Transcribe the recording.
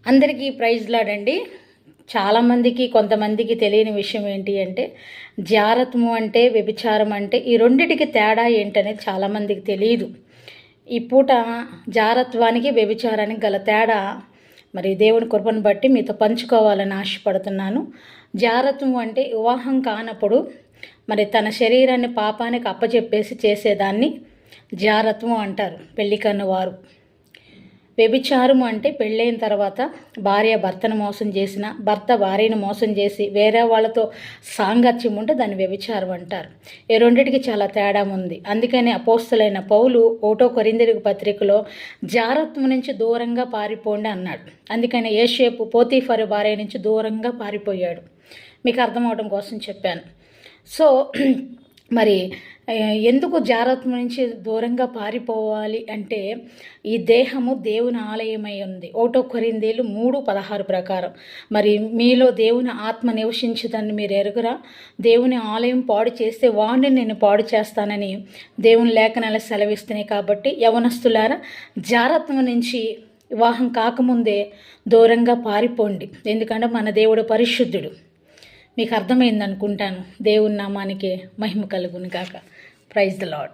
అందరికీ ప్రైజ్ లాడండి. చాలామందికి కొంతమందికి తెలియని విషయం ఏంటి అంటే జారత్వము అంటే వ్యభిచారం అంటే ఈ రెండిటికి తేడా ఏంటనేది చాలామందికి తెలియదు. ఈ పూట జారత్వానికి వ్యభిచారానికి గల తేడా మరి దేవుని కృపను బట్టి మీతో పంచుకోవాలని ఆశపడుతున్నాను. జారత్వం అంటే వివాహం కానప్పుడు మరి తన శరీరాన్ని పాపానికి అప్పచెప్పేసి చేసేదాన్ని జారత్వం అంటారు పెళ్లి కన్నవారు. వ్యభిచారము అంటే పెళ్ళైన తర్వాత భార్య భర్తను మోసం చేసిన, భర్త భార్యను మోసం చేసి వేరే వాళ్ళతో సాంగత్యం ఉంటే దాన్ని వ్యభిచారం అంటారు. ఈ రెండింటికి చాలా తేడా ఉంది. అందుకని అపోస్తలైన పౌలు 1 కొరింథీయులకు పత్రికలో జారత్వం నుంచి దూరంగా పారిపోండి అన్నాడు. అందుకని యోసేపు పోతీఫరు భార్య నుంచి దూరంగా పారిపోయాడు. మీకు అర్థమవడం కోసం చెప్పాను. సో మరి ఎందుకు జారత్వం నుంచి దూరంగా పారిపోవాలి అంటే ఈ దేహము దేవుని ఆలయమై ఉంది. 1 కొరింథీయులు 3:16 ప్రకారం మరి మీలో దేవుని ఆత్మ నివసించుదని మీరు ఎరుగురా, దేవుని ఆలయం పాడు చేస్తే వాడిని నేను పాడు చేస్తానని దేవుని లేఖనాలు సెలవిస్తున్నాయి. కాబట్టి యవనస్తులారా జారత్వం నుంచి వివాహం కాకముందే దూరంగా పారిపోండి. ఎందుకంటే మన దేవుడు పరిశుద్ధుడు. మీకు అర్థమైంది అనుకుంటాను. దేవుని నామానికి మహిమ కలుగును గాక. Praise the lord.